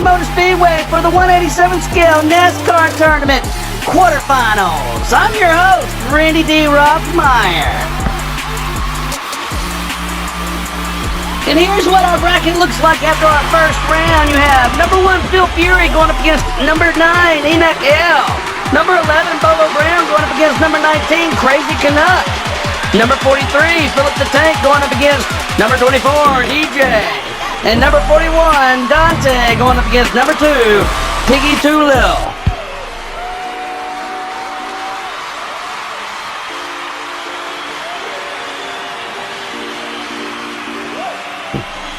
Motor Speedway for the 187 scale NASCAR tournament quarterfinals. I'm your host, Randy D. Rothmeyer. And here's what our bracket looks like after our first round. You have number 1, Phil Fury going up against number 9, Enoch L. Number 11, Bolo Brown going up against number 19, Crazy Canuck. Number 43, Philip DeTank going up against number 24, DJ. And number 41, Dante going up against number 2, Piggie Too Lil.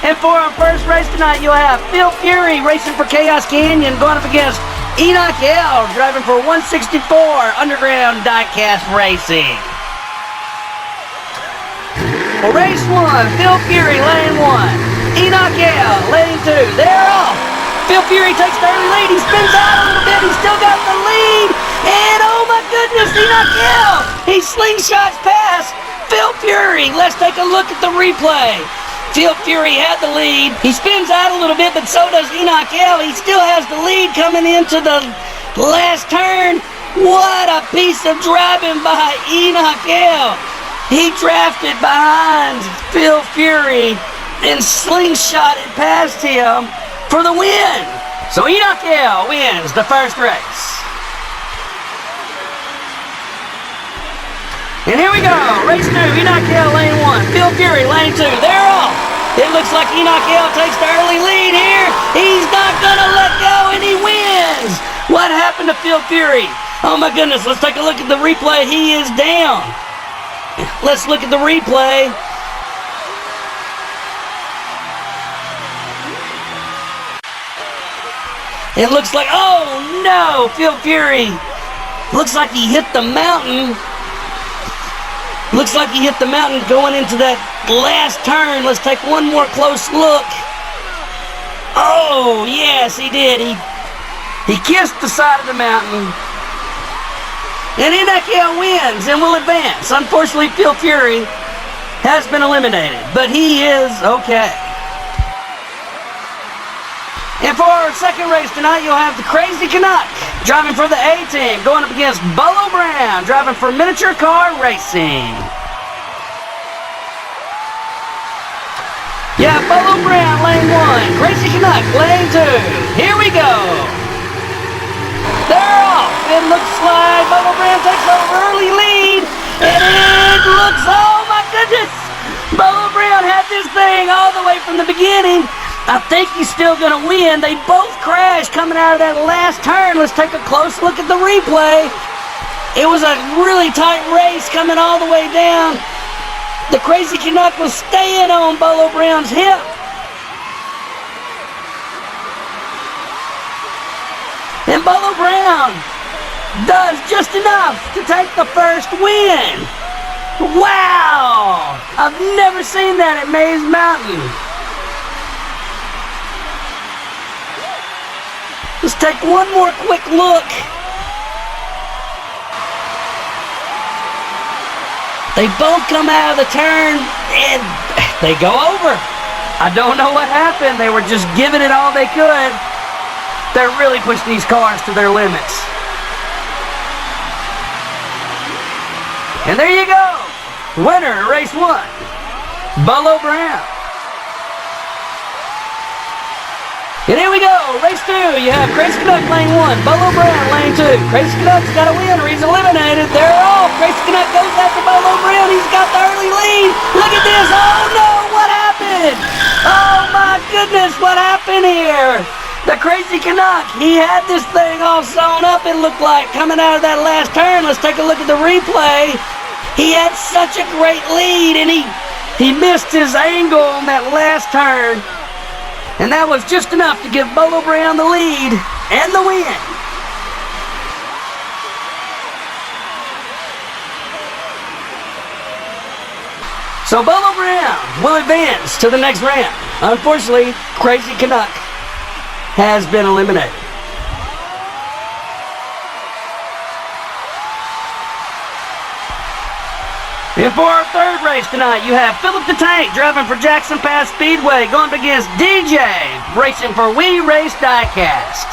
And for our first race tonight, you'll have Phil Fury racing for Chaos Canyon going up against Enoch L driving for 164 Underground Diecast Racing. For race 1, Phil Fury lane 1. Enoch L, lane 2, they're off. Phil Fury takes the early lead. He spins out a little bit. He's still got the lead. And oh my goodness, Enoch L, he slingshots past Phil Fury. Let's take a look at the replay. Phil Fury had the lead. He spins out a little bit, but so does Enoch L. He still has the lead coming into the last turn. What a piece of driving by Enoch L. He drafted behind Phil Fury and slingshotted past him for the win. So Enoch L wins the first race. And here we go, race 2, Enoch L lane 1, Phil Fury lane 2, they're off. It looks like Enoch L takes the early lead here. He's not gonna let go and he wins. What happened to Phil Fury? Oh my goodness, let's take a look at the replay. He is down. Let's look at the replay. It looks like, oh no, Phil Fury. Looks like he hit the mountain. Looks like he hit the mountain going into that last turn. Let's take one more close look. Oh, yes, he did. He kissed the side of the mountain. And Enoch L wins and will advance. Unfortunately, Phil Fury has been eliminated, but he is okay. And for our second race tonight, you'll have the Crazy Canuck driving for the A-Team, going up against Bolo Brown driving for Miniature Car Racing. Yeah, Bolo Brown, lane 1. Crazy Canuck, lane 2. Here we go. They're off. It looks like Bolo Brown takes over early lead. And it looks, oh my goodness. Bolo Brown had this thing all the way from the beginning. I think he's still going to win. They both crashed coming out of that last turn. Let's take a close look at the replay. It was a really tight race coming all the way down. The Crazy Canuck was staying on Bolo Brown's hip. And Bolo Brown does just enough to take the first win. Wow! I've never seen that at Maze Mountain. Let's take one more quick look. They both come out of the turn and they go over. I don't know what happened. They were just giving it all they could. They're really pushing these cars to their limits. And there you go. Winner, race 1, Bolo Brown. And here we go, race 2, you have Crazy Canuck lane 1, Bolo Brown lane 2. Crazy Canuck's got a win or he's eliminated. They're off. Crazy Canuck goes after Bolo Brown. He's got the early lead. Look at this. Oh no, what happened? Oh my goodness, what happened here? The Crazy Canuck, he had this thing all sewn up, it looked like, coming out of that last turn. Let's take a look at the replay. He had such a great lead and he missed his angle on that last turn. And that was just enough to give Bolo Brown the lead and the win. So Bolo Brown will advance to the next round. Unfortunately, Crazy Canuck has been eliminated. And for our third race tonight, you have Philip DeTank driving for Jackson Pass Speedway going up against DJ racing for We Race Diecast.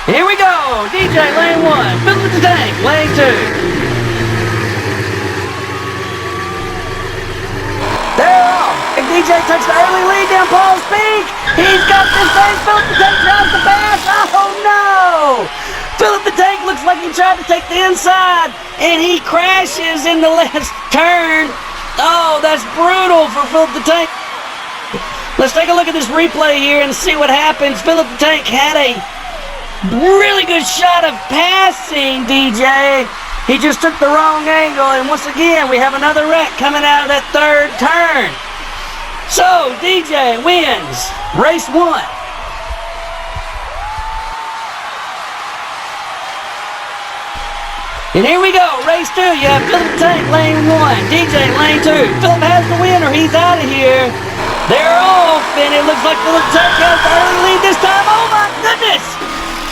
Here we go. DJ lane 1, Philip DeTank lane 2. They're off, and DJ takes the early lead down Paul's Peak. He's got this thing. Philip DeTank tries to pass. Oh no! Philip DeTank looks like he tried to take the inside, and he crashes in the last turn. Oh, that's brutal for Philip DeTank. Let's take a look at this replay here and see what happens. Philip DeTank had a really good shot of passing DJ. He just took the wrong angle, and once again, we have another wreck coming out of that third turn. So, DJ wins race 1. And here we go, race 2. You have Philip DeTank lane 1, DJ lane 2. Philip has the winner, he's out of here. They're off, and it looks like Philip DeTank has the early lead this time. Oh my goodness!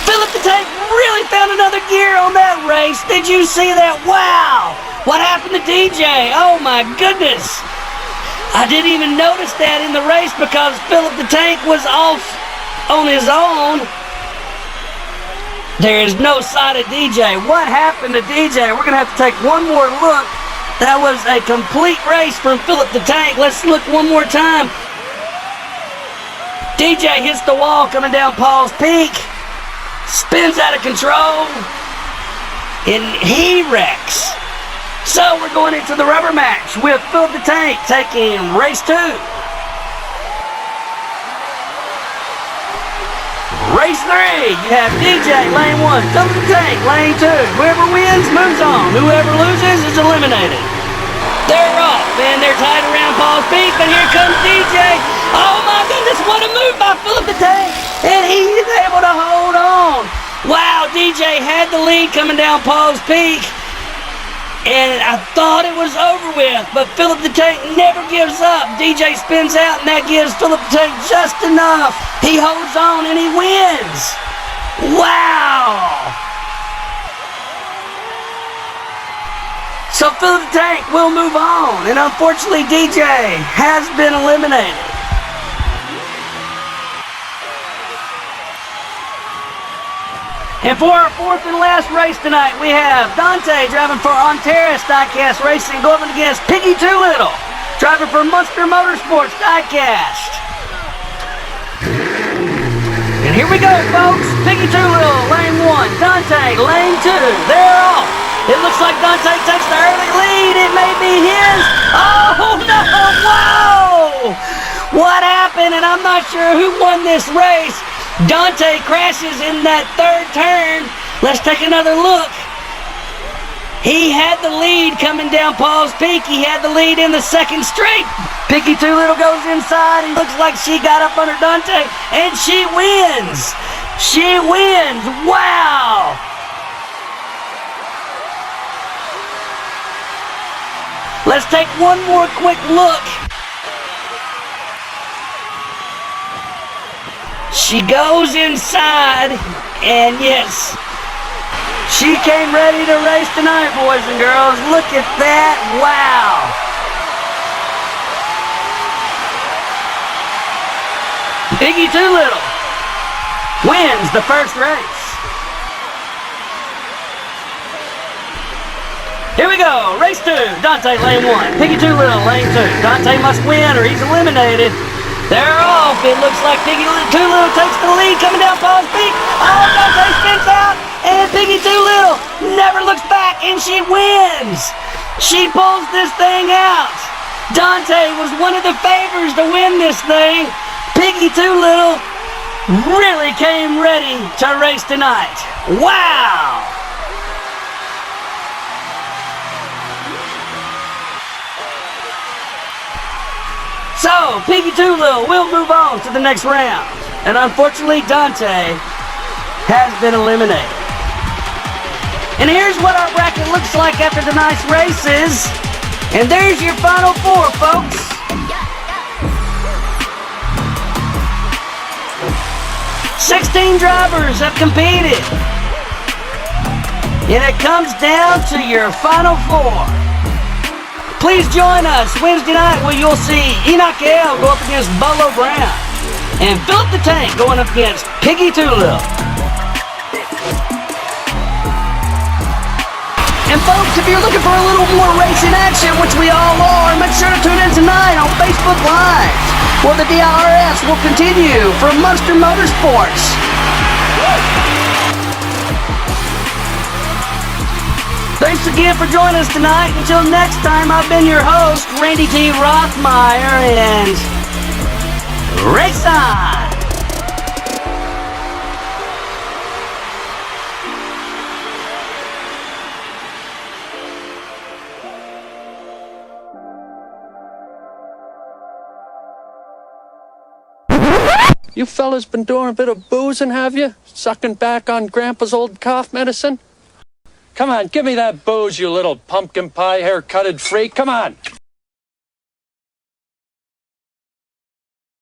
Philip DeTank really found another gear on that race. Did you see that? Wow! What happened to DJ? Oh my goodness! I didn't even notice that in the race because Philip DeTank was off on his own. There is no sight of DJ. What happened to DJ? We're going to have to take one more look. That was a complete race from Philip DeTank. Let's look one more time. DJ hits the wall coming down Paul's Peak. Spins out of control. And he wrecks. So we're going into the rubber match with Philip DeTank taking race 2. Race 3, you have DJ lane 1, Philip DeTank lane 2. Whoever wins moves on. Whoever loses is eliminated. They're off, and they're tied around Paul's Peak, but here comes DJ. Oh my goodness, what a move by Philip DeTank, and he's able to hold on. Wow, DJ had the lead coming down Paul's Peak, and I thought it was over with, but Philip DeTank never gives up. DJ spins out, and that gives Philip DeTank just enough. He holds on, and he wins. Wow! So Philip DeTank will move on, and unfortunately DJ has been eliminated. And for our fourth and last race tonight, we have Dante driving for Ontario Diecast Racing going against Piggie Doolittle driving for Munster Motorsports Diecast. And here we go, folks. Piggie Doolittle, lane 1. Dante, lane 2. They're off. It looks like Dante takes the early lead. It may be his. Oh, no. Whoa. What happened? And I'm not sure who won this race. Dante crashes in that third turn. Let's take another look. He had the lead coming down Paul's Peak. He had the lead in the second straight. Piggie Doolittle goes inside. It looks like she got up under Dante, and she wins. She wins. Wow. Let's take one more quick look. She goes inside, and yes, she came ready to race tonight, boys and girls. Look at that. Wow. Piggie Doolittle wins the first race. Here we go. Race 2. Dante lane 1. Piggie Doolittle lane 2. Dante must win or he's eliminated. They're off. It looks like Piggie Doolittle takes the lead coming down Paul's Peak. Oh, Dante spins out, and Piggie Doolittle never looks back, and she wins. She pulls this thing out. Dante was one of the favors to win this thing. Piggie Doolittle really came ready to race tonight. Wow. So, Piggie Doolittle will move on to the next round. And unfortunately, Dante has been eliminated. And here's what our bracket looks like after tonight's races. And there's your final 4, folks. "16 drivers have competed. And it comes down to your final 4. Please join us Wednesday night where you'll see Enoch L go up against Bolo Brown and Philip DeTank going up against Piggie Tulip. And folks, if you're looking for a little more racing action, which we all are, make sure to tune in tonight on Facebook Live, where the DRS will continue from Munster Motorsports. Thanks again for joining us tonight. Until next time, I've been your host, Randy T. Rothmeyer, and race on! You fellas been doing a bit of boozing, have you? Sucking back on Grandpa's old cough medicine? Come on, give me that booze, you little pumpkin pie hair-cutted freak. Come on.